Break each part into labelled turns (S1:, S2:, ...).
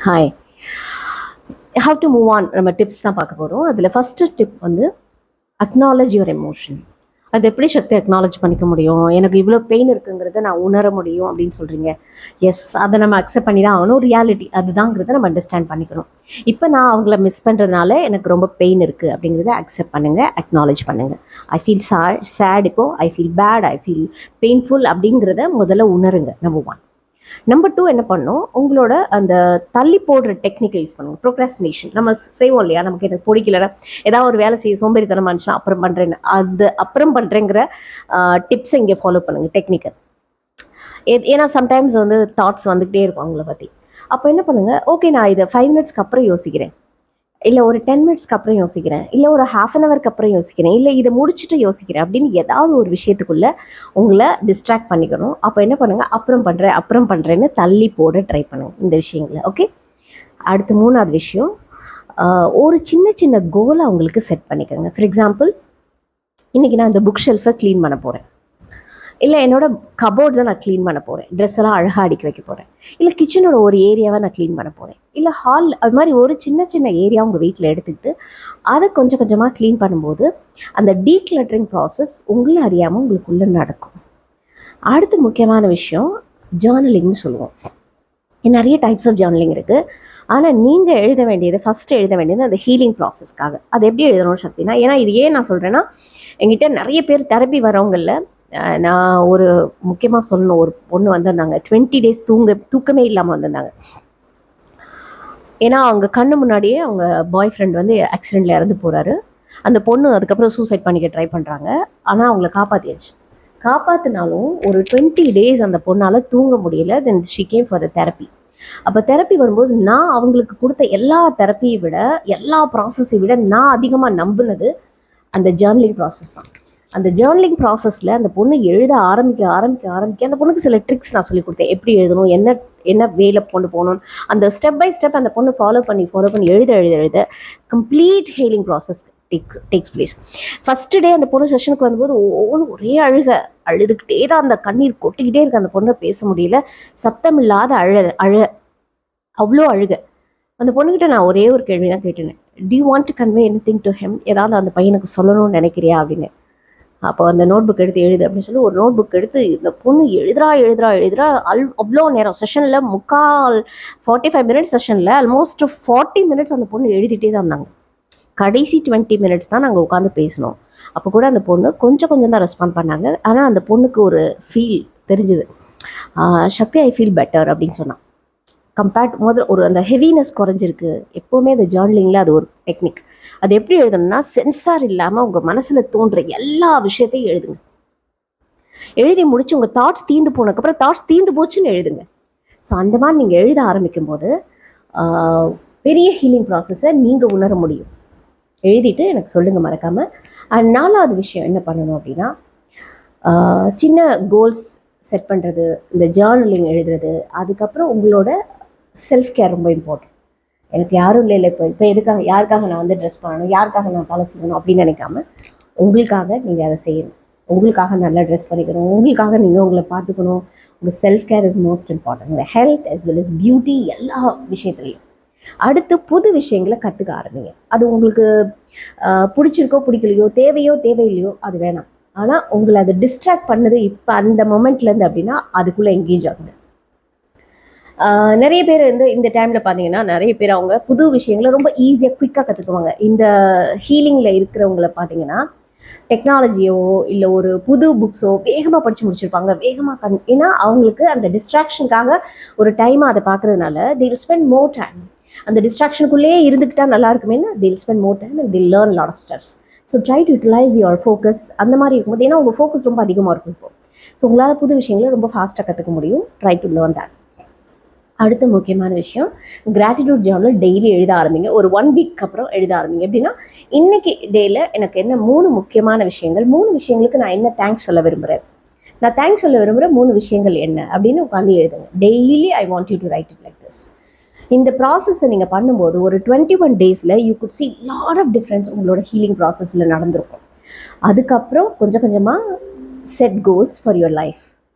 S1: Hi. How to move on நம்ம tips தான் பார்க்க போகிறோம். அதில் ஃபஸ்ட்டு டிப் வந்து அக்னாலஜ் யுவர் எமோஷன். அது எப்படி சக்தி அக்னாலஜ் பண்ணிக்க முடியும்? எனக்கு இவ்வளோ பெயின் இருக்குங்கிறத நான் உணர முடியும் அப்படின்னு சொல்கிறீங்க. எஸ், அதை நம்ம அக்செப்ட் பண்ணி தான் ஆகணும். ரியாலிட்டி அதுதாங்கிறத நம்ம அண்டர்ஸ்டாண்ட் பண்ணிக்கணும். இப்போ நான் அவங்கள மிஸ் பண்ணுறதுனால எனக்கு ரொம்ப பெயின் இருக்குது அப்படிங்கிறத அக்செப்ட் பண்ணுங்கள், அக்னாலஜ் பண்ணுங்கள். ஐ ஃபீல் சேட், இப்போது I feel bad, I feel painful அப்படிங்கிறத முதல்ல உணருங்க. நம்பர் 1. நம்பர் 2 என்ன பண்ணணும், உங்களோட அந்த தள்ளி போடுற டெக்னிக்கை யூஸ் பண்ணுங்க. ப்ரோக்ராஸ்டினேஷன் நம்ம செய்வோம் இல்லையா, நமக்கு எனக்கு பிடிக்கல, ஏதாவது ஒரு வேலை செய்ய சோம்பேறித்தனமா இருந்துச்சுன்னா அப்புறம் பண்ணுறேன்னு, அது அப்புறம் பண்ணுறேங்கிற டிப்ஸை இங்கே ஃபாலோ பண்ணுங்க, டெக்னிக்கை. ஏன்னா சம்டைம்ஸ் வந்து தாட்ஸ் வந்துகிட்டே இருக்கும் அவங்கள பற்றி. அப்போ என்ன பண்ணுங்கள், ஓகே நான் இதை 5 மினிட்ஸ்க்கு அப்புறம் யோசிக்கிறேன், இல்லை ஒரு 10 மினிட்ஸ்க்கு அப்புறம் யோசிக்கிறேன், இல்லை ஒரு ½ அன் ஹவருக்கு அப்புறம் யோசிக்கிறேன், இல்லை இதை முடிச்சுட்டு யோசிக்கிறேன் அப்படின்னு ஏதாவது ஒரு விஷயத்துக்குள்ளே உங்களை டிஸ்ட்ராக்ட் பண்ணிக்கணும். அப்போ என்ன பண்ணுங்கள், அப்புறம் பண்ணுறேன்னு தள்ளி போட ட்ரை பண்ணுங்கள் இந்த விஷயங்களை. ஓகே. அடுத்து 3வது விஷயம், ஒரு சின்ன சின்ன கோலை அவங்களுக்கு செட் பண்ணிக்கோங்க. ஃபார் எக்ஸாம்பிள், இன்றைக்கி நான் இந்த புக் ஷெல்ஃபை க்ளீன் பண்ண போகிறேன், இல்லை என்னோட கபோர்ட்ஸை நான் க்ளீன் பண்ண போகிறேன், ட்ரெஸ் எல்லாம் அழகாக அடுக்கி வைக்க போகிறேன், இல்லை கிச்சனோட ஒரு ஏரியாவை நான் க்ளீன் பண்ண போகிறேன், இல்லை ஹால், அது மாதிரி ஒரு சின்ன சின்ன ஏரியா உங்கள் வீட்டில் எடுத்துக்கிட்டு அதை கொஞ்சம் கொஞ்சமாக க்ளீன் பண்ணும்போது அந்த டீக்ளட்டரிங் ப்ராசஸ் உங்களை அறியாமல் உங்களுக்குள்ளே நடக்கும். அடுத்து முக்கியமான விஷயம் ஜேர்னலிங்னு சொல்லுவோம். நிறைய டைப்ஸ் ஆஃப் ஜேர்னலிங் இருக்குது. ஆனால் நீங்கள் ஃபஸ்ட்டு எழுத வேண்டியது அந்த ஹீலிங் ப்ராசஸ்க்காக. அது எப்படி எழுதணும்னு சக்தினா, ஏன்னா இது ஏன் நான் சொல்கிறேன்னா, எங்கிட்ட நிறைய பேர் தெரப்பி வரவங்களில் நான் ஒரு முக்கியமாக சொல்லணும், ஒரு பொண்ணு வந்திருந்தாங்க, 20 டேஸ் தூக்கமே இல்லாமல் வந்திருந்தாங்க. ஏன்னா அவங்க கண்ணு முன்னாடியே அவங்க பாய் ஃப்ரெண்ட் வந்து ஆக்சிடெண்ட்டில் இறந்து போகிறாரு. அந்த பொண்ணு அதுக்கப்புறம் சூசைட் பண்ணிக்க ட்ரை பண்ணுறாங்க. ஆனால் அவங்கள காப்பாற்றினாலும் ஒரு 20 டேஸ் அந்த பொண்ணால் தூங்க முடியல. Then she came for the therapy. அப்போ தெரப்பி வரும்போது நான் அவங்களுக்கு கொடுத்த எல்லா தெரப்பியை விட, எல்லா ப்ராசஸை விட நான் அதிகமாக நம்பினது அந்த ஜேர்னலிங் ப்ராசஸ் தான். அந்த ஜேர்னலிங் ப்ராசஸில் அந்த பொண்ணு எழுத ஆரம்பிக்க அந்த பொண்ணுக்கு சில ட்ரிக்ஸ் நான் சொல்லி கொடுத்தேன். எப்படி எழுதணும், என்ன வேலை கொண்டு போகணும், அந்த ஸ்டெப் பை ஸ்டெப் அந்த பொண்ணு ஃபாலோ பண்ணி எழுத complete healing process takes place. First day அந்த பொண்ணு செஷனுக்கு வரும்போது ஒரே அழுதுகிட்டே தான், அந்த கண்ணீர் கொட்டிக்கிட்டே இருக்கு. அந்த பொண்ணை பேச முடியல, சத்தம் இல்லாத அவ்வளோ அழுக. அந்த பொண்ணுக்கிட்ட நான் ஒரே ஒரு கேள்வி தான் கேட்டேன், to you want to convey anything to him, ஏதாவது அந்த பையனுக்கு சொல்லணும்னு நினைக்கிறியா அப்படின்னு. அப்போ அந்த நோட் புக் எடுத்து எழுது அப்படின்னு சொல்லி ஒரு நோட் புக் எடுத்து இந்த பொண்ணு எழுதுறா. அவ்வளோ நேரம் செஷனில் 45 மினிட்ஸ் செஷனில் ஆல்மோஸ்ட் 40 மினிட்ஸ் அந்த பொண்ணு எழுதிட்டே தான் இருந்தாங்க. கடைசி 20 மினிட்ஸ் தான் நாங்கள் உட்காந்து பேசினோம். அப்போ கூட அந்த பொண்ணு கொஞ்சம் தான் ரெஸ்பாண்ட் பண்ணாங்க. ஆனால் அந்த பொண்ணுக்கு ஒரு ஃபீல் தெரிஞ்சுது, சக்தி ஐ ஃபீல் பெட்டர் அப்படின்னு சொன்னான். முதல்ல ஒரு அந்த ஹெவினஸ் குறைஞ்சிருக்கு. எப்போவுமே அந்த ஜேர்னலிங்கில் அது ஒரு டெக்னிக். அது எப்படி எழுதணும்னா, சென்சார் இல்லாமல் உங்கள் மனசில் தோன்ற எல்லா விஷயத்தையும் எழுதுங்க. எழுதி முடிச்சு உங்கள் தாட்ஸ் தீர்ந்து போனதுக்கப்புறம் தாட்ஸ் தீர்ந்து போச்சுன்னு எழுதுங்க. ஸோ அந்த மாதிரி நீங்கள் எழுத ஆரம்பிக்கும் போது பெரிய ஹீலிங் ப்ராசஸை நீங்கள் உணர முடியும். எழுதிட்டு எனக்கு சொல்லுங்கள் மறக்காமல். அண்ட் 4வது விஷயம் என்ன பண்ணணும் அப்படின்னா, சின்ன கோல்ஸ் செட் பண்ணுறது, இந்த ஜேர்னலிங் எழுதுறது, அதுக்கப்புறம் உங்களோட செல்ஃப் கேர் ரொம்ப இம்பார்ட்டன்ட். எனக்கு யாரும் இல்லை இப்போ எதுக்காக, யாருக்காக நான் வந்து ட்ரெஸ் பண்ணணும், யாருக்காக நான் தலை செய்யணும் அப்படின்னு நினைக்காம உங்களுக்காக நீங்கள் அதை செய்யணும். உங்களுக்காக நல்லா ட்ரெஸ் பண்ணிக்கணும், உங்களுக்காக நீங்கள் உங்களை பார்த்துக்கணும். உங்கள் self care is most important. உங்கள் health as well as beauty, எல்லா விஷயத்துலையும். அடுத்து புது விஷயங்களை கற்றுக்க ஆரம்பிங்க. அது உங்களுக்கு பிடிச்சிருக்கோ பிடிக்கலையோ, தேவையில்லையோ அது வேணாம். ஆனால் உங்களை அதை டிஸ்ட்ராக்ட் பண்ணுது இப்போ அந்த மொமெண்ட்லேருந்து அப்படின்னா அதுக்குள்ளே என்கேஜ் ஆகுது. நிறைய பேர் வந்து இந்த டைமில் பார்த்தீங்கன்னா, நிறைய பேர் அவங்க புது விஷயங்களை ரொம்ப ஈஸியாக குயிக்காக கற்றுக்குவாங்க. இந்த ஹீலிங்கில் இருக்கிறவங்கள பார்த்தீங்கன்னா, டெக்னாலஜியோ இல்லை ஒரு புது புக்ஸோ வேகமாக படித்து முடிச்சிருப்பாங்க. ஏன்னா அவங்களுக்கு அந்த டிஸ்ட்ராக்ஷனுக்காக ஒரு டைமாக அதை பார்க்குறதுனால they will spend more time. அந்த டிஸ்ட்ராக்ஷனுக்குள்ளேயே இருந்துக்கிட்டால் நல்லா இருக்குமேன்னு they will spend more time and they learn a lot of steps. So try to utilize your focus. அந்த மாதிரி இருக்கும்போது, ஏன்னா உங்கள் ஃபோக்கஸ் ரொம்ப அதிகமாக இருக்கும் இப்போ. ஸோ உங்களால் புது விஷயங்களை ரொம்ப ஃபாஸ்ட்டாக கற்றுக்க முடியும். Try to learn that. அடுத்த முக்கியமான விஷயம், கிராட்டிடியூட் ஜேர்னல் டெய்லி எழுத ஆரம்பிங்க. ஒரு 1 வீக் அப்புறம் எழுத ஆரம்பிங்க. எப்படின்னா, இன்னைக்கு டேயில் எனக்கு என்ன 3 முக்கியமான விஷயங்கள், 3 விஷயங்களுக்கு நான் என்ன தேங்க்ஸ் சொல்ல விரும்புகிறேன், 3 விஷயங்கள் என்ன அப்படின்னு உட்காந்து எழுதுங்க. Daily I want you to write it like this. இந்த ப்ராசஸை நீங்கள் பண்ணும்போது ஒரு 21 டேஸில் you could see lot of difference உங்களோட ஹீலிங் ப்ராசஸில் நடந்திருக்கும். அதுக்கப்புறம் கொஞ்சமாக set goals for your life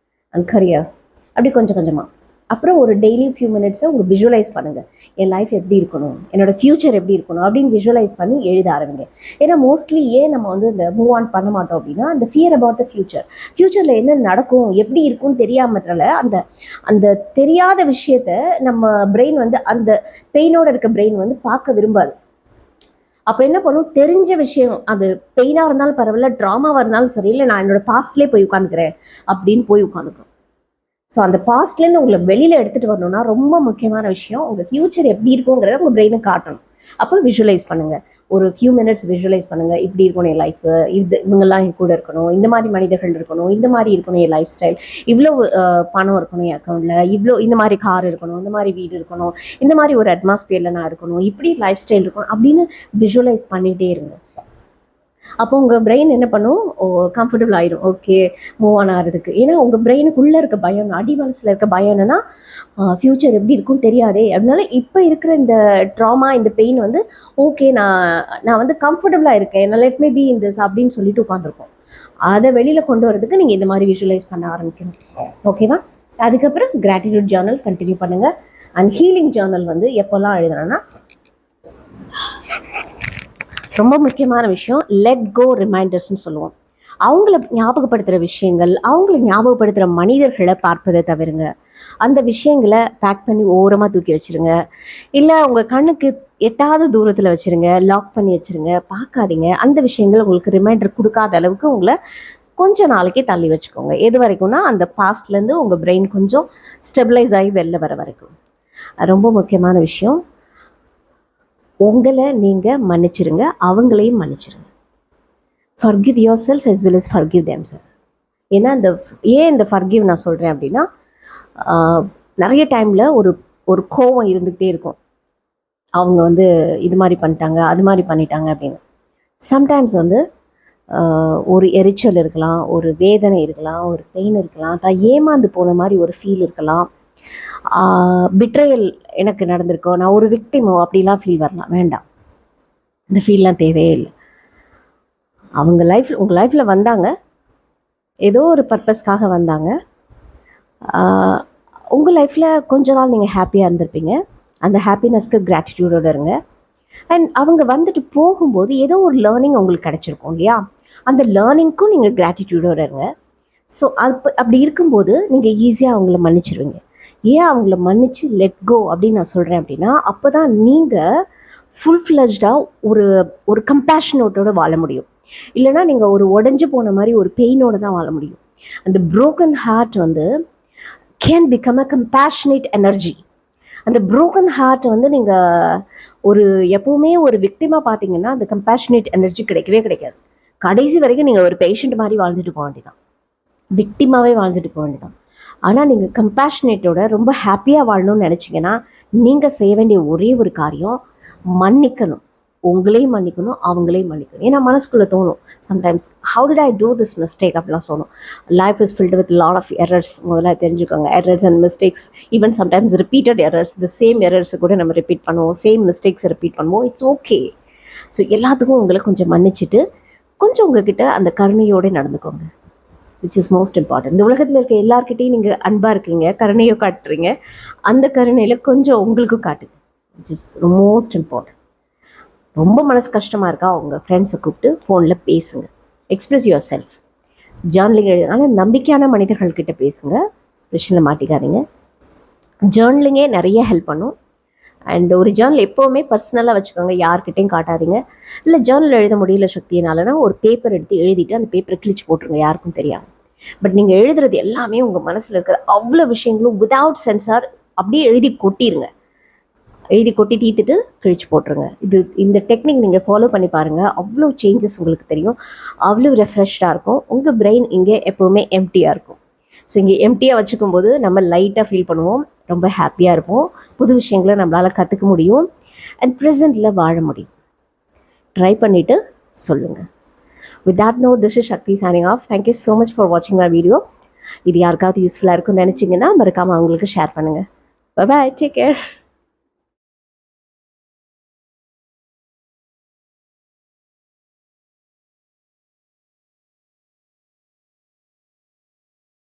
S1: and career. அப்படி கொஞ்சமாக அப்புறம் ஒரு டெய்லி ஃபியூ மினிட்ஸை உங்கள் விஷுவலைஸ் பண்ணுங்கள். என் லைஃப் எப்படி இருக்கணும், என்னோடய ஃப்யூச்சர் எப்படி இருக்கணும் அப்படின்னு விஷுவலைஸ் பண்ணி எழுத ஆரம்பிங்க. ஏன்னா மோஸ்ட்லி ஏன் நம்ம வந்து இந்த மூவ் ஆன் பண்ண மாட்டோம் அப்படின்னா, அந்த ஃபியர் அபவுட் த ஃப்யூச்சரில் என்ன நடக்கும் எப்படி இருக்கும்னு தெரியாமட்டால அந்த அந்த தெரியாத விஷயத்த நம்ம பிரெயின் வந்து அந்த பெயினோட இருக்க பிரெயின் வந்து பார்க்க விரும்பாது. அப்போ என்ன பண்ணும், தெரிஞ்ச விஷயம் அது பெயினாக இருந்தாலும் பரவாயில்ல, ட்ராமாவாக இருந்தாலும் சரி, இல்லை நான் என்னோட பாஸ்ட்லேயே போய் உட்காந்துக்கிறேன் அப்படின்னு போய் உட்காந்துக்கிறோம். ஸோ அந்த பாஸ்ட்லேருந்து உங்களை வெளியில் எடுத்துகிட்டு வரணும்னா ரொம்ப முக்கியமான விஷயம், உங்கள் ஃப்யூச்சர் எப்படி இருக்குங்கிறத உங்கள் பிரெயினுக்கு காட்டணும். அப்போ விஷுவலைஸ் பண்ணுங்கள். ஒரு ஃபியூ மினிட்ஸ் விஷுவலைஸ் பண்ணுங்கள். இப்படி இருக்கணும் என் லைஃபு, இவங்கெல்லாம் என் கூட இருக்கணும், இந்த மாதிரி மனிதர்கள் இருக்கணும், இந்த மாதிரி இருக்கணும் என் லைஃப் ஸ்டைல், இவ்வளோ பணம் இருக்கணும் என் அக்கௌண்ட்டில், இவ்வளோ இந்த மாதிரி கார் இருக்கணும், இந்த மாதிரி வீடு இருக்கணும், இந்த மாதிரி ஒரு அட்மாஸ்பியரில் நான் இருக்கணும், இப்படி லைஃப் ஸ்டைல் இருக்கணும் அப்படின்னு விஷுவலைஸ் பண்ணிகிட்டே இருங்க. அப்போ உங்கள் பிரெயின் என்ன பண்ணும், கம்ஃபர்டபுள் ஆயிடும், ஓகே மூவ் ஆன் ஆகிறதுக்கு. ஏன்னா உங்கள் பிரெயினுக்குள்ளே இருக்க பயம், அடி மனசில் இருக்க பயம் என்னென்னா ஃப்யூச்சர் எப்படி இருக்குன்னு தெரியாதே. அதனால இப்போ இருக்கிற இந்த ட்ராமா, இந்த பெயின் வந்து ஓகே நான் வந்து கம்ஃபர்டபுளாக இருக்கேன், என்ன லைஃப் மே பி இந்த அப்படின்னு சொல்லிட்டு உட்காந்துருக்கோம். அதை வெளியில் கொண்டு வரதுக்கு நீங்கள் இந்த மாதிரி விஷுவலைஸ் பண்ண ஆரம்பிக்கணும். ஓகேவா? அதுக்கப்புறம் கிராட்டிடியூட் ஜேர்னல் கண்டினியூ பண்ணுங்கள். அண்ட் ஹீலிங் ஜேர்னல் வந்து எப்போல்லாம் எழுதுறேன்னா, ரொம்ப முக்கியமான விஷயம் லெட் கோ ரிமைண்டர்ஸ்ன்னு சொல்லுவோம். அவங்கள ஞாபகப்படுத்துகிற விஷயங்கள், அவங்கள ஞாபகப்படுத்துகிற மனிதர்களை பார்ப்பதை தவிருங்க. அந்த விஷயங்களை பேக் பண்ணி ஓரமாக தூக்கி வச்சுருங்க. இல்லை உங்கள் கண்ணுக்கு எட்டாவது தூரத்தில் வச்சுருங்க, லாக் பண்ணி வச்சுருங்க, பார்க்காதீங்க. அந்த விஷயங்கள் உங்களுக்கு ரிமைண்டர் கொடுக்காத அளவுக்கு உங்களை கொஞ்சம் நாளைக்கே தள்ளி வச்சுக்கோங்க. எது வரைக்கும்னா அந்த பாஸ்ட்லேருந்து உங்கள் பிரெயின் கொஞ்சம் ஸ்டெபிளைஸ் ஆகி வெளில வர வரைக்கும். ரொம்ப முக்கியமான விஷயம், உங்களை நீங்கள் மன்னிச்சிருங்க, அவங்களையும் மன்னிச்சிருங்க. Forgive your self as well as forgive them self. ஏன்னா இந்த ஃபர்கிவ் நான் சொல்கிறேன் அப்படின்னா, நிறைய டைமில் ஒரு கோவம் இருந்துக்கிட்டே இருக்கும். அவங்க வந்து இது மாதிரி பண்ணிட்டாங்க, அது மாதிரி பண்ணிட்டாங்க அப்படின்னு. சம்டைம்ஸ் வந்து ஒரு எரிச்சல் இருக்கலாம், ஒரு வேதனை இருக்கலாம், ஒரு பெயின் இருக்கலாம், தான் ஏமாந்து போன மாதிரி ஒரு ஃபீல் இருக்கலாம், பிட்ரையல் எனக்கு நடந்திருக்கோ, நான் ஒரு விக்டிமோ அப்படிலாம் ஃபீல் வரலாம். வேண்டாம், இந்த ஃபீல்லாம் தேவையே இல்லை. அவங்க உங்கள் லைஃப்பில் வந்தாங்க, ஏதோ ஒரு பர்பஸ்க்காக வந்தாங்க. உங்கள் லைஃப்பில் கொஞ்ச நாள் நீங்கள் ஹாப்பியாக இருந்திருப்பீங்க. அந்த ஹாப்பினஸ்க்கு கிராட்டிடியூடோடு இருங்க. அண்ட் அவங்க வந்துட்டு போகும்போது ஏதோ ஒரு லேர்னிங் உங்களுக்கு கிடச்சிருக்கும் இல்லையா, அந்த லேர்னிங்க்கும் நீங்கள் கிராட்டிடியூடோடு இருங்க. ஸோ அப்படி இருக்கும்போது நீங்கள் ஈஸியாக அவங்கள மன்னிச்சிடுவீங்க. ஏன் அவங்கள மன்னிச்சு லெட் கோ அப்படின்னு நான் சொல்கிறேன் அப்படின்னா, அப்போ தான் நீங்கள் ஃபுல் ஃப்ளெஜ்டாக ஒரு கம்பேஷனோட்டோடு வாழ முடியும். இல்லைனா நீங்கள் ஒரு உடஞ்சி போன மாதிரி ஒரு பெயினோடு தான் வாழ முடியும். அந்த ப்ரோக்கன் ஹார்ட் வந்து can become a compassionate energy. அந்த ப்ரோக்கன் ஹார்ட் வந்து நீங்கள் எப்போவுமே ஒரு விக்டிமாக பார்த்தீங்கன்னா அந்த கம்பேஷனேட் எனர்ஜி கிடைக்கவே கிடைக்காது. கடைசி வரைக்கும் நீங்கள் ஒரு பேஷண்ட் மாதிரி வாழ்ந்துட்டு போக வேண்டியதான், விக்டிமாகவே வாழ்ந்துட்டு போக வேண்டியதான். ஆனால் நீங்கள் கம்பேஷனேட்டோட ரொம்ப ஹாப்பியாக வாழணும்னு நினச்சிங்கன்னா நீங்கள் செய்ய வேண்டிய ஒரே ஒரு காரியம் மன்னிக்கணும். உங்களையும் மன்னிக்கணும், அவங்களையும் மன்னிக்கணும். ஏன்னா மனசுக்குள்ளே தோணும் sometimes, how did I do this mistake அப்படிலாம் தோணும். Life is filled with lot of errors. முதல்ல தெரிஞ்சுக்கோங்க, errors and mistakes, even sometimes repeated errors. இந்த சேம் எரர்ஸை கூட நம்ம ரிப்பீட் பண்ணுவோம், சேம் மிஸ்டேக்ஸை ரிப்பீட் பண்ணுவோம். It's okay. ஸோ எல்லாத்துக்கும் உங்களை கொஞ்சம் மன்னிச்சுட்டு கொஞ்சம் உங்ககிட்ட அந்த கருணையோடு நடந்துக்கோங்க, விச் இஸ் மோஸ்ட் இம்பார்ட்டன்ட். இந்த உலகத்தில் இருக்க எல்லாருக்கிட்டையும் நீங்கள் அன்பாக இருக்கீங்க, கருணையோ காட்டுறீங்க, அந்த கருணையில் கொஞ்சம் உங்களுக்கும் காட்டுது, விச் இஸ் மோஸ்ட் இம்பார்ட்டன்ட். ரொம்ப மனசு கஷ்டமாக இருக்கா, உங்கள் ஃப்ரெண்ட்ஸை கூப்பிட்டு ஃபோனில் பேசுங்க, எக்ஸ்பிரஸ் யுவர் செல்ஃப். ஜேர்னலிங் எழுது, ஆனால் நம்பிக்கையான மனிதர்கள்கிட்ட பேசுங்க, பிரச்சனை மாட்டிக்காதீங்க. ஜேர்னலிங்கே நிறைய ஹெல்ப் பண்ணும். அண்ட் ஒரு ஜேர்னல் எப்போவுமே பர்சனலாக வச்சுக்கோங்க, யார்கிட்டையும் காட்டாதீங்க. இல்லை ஜேர்னல் எழுத முடியல சக்தியினாலனா ஒரு பேப்பர் எடுத்து எழுதிட்டு அந்த பேப்பரை கிழிச்சு போட்டுருங்க, யாருக்கும் தெரியாமல். பட் நீங்கள் எழுதுறது எல்லாமே உங்கள் மனசில் இருக்கிற அவ்வளோ விஷயங்களும் விதவுட் சென்சார் அப்படியே எழுதி கொட்டிடுங்க. எழுதி கொட்டி தீத்துட்டு கிழிச்சு போட்டுருங்க. இந்த டெக்னிக் நீங்கள் ஃபாலோ பண்ணி பாருங்கள், அவ்வளோ சேஞ்சஸ் உங்களுக்கு தெரியும், அவ்வளோ ரெஃப்ரெஷ்டாக இருக்கும். உங்கள் பிரெயின் இங்கே எப்போவுமே எம்டியாக இருக்கும். ஸோ இங்கே எம்டியாக வச்சுக்கும் போது நம்ம லைட்டாக ஃபீல் பண்ணுவோம், ரொம்ப ஹாப்பியாக இருப்போம், புது விஷயங்களை நம்மளால் கற்றுக்க முடியும், அண்ட் ப்ரெசென்ட்டில் வாழ முடியும். ட்ரை பண்ணிவிட்டு சொல்லுங்கள். With that note, this is Shakti signing off. Thank you so much for watching my video. இது யாருக்காவது யூஸ்ஃபுல்லாக இருக்கும்னு நினச்சிங்கன்னா மறக்காமல் அவங்களுக்கு ஷேர் பண்ணுங்கள். Bye bye, take care.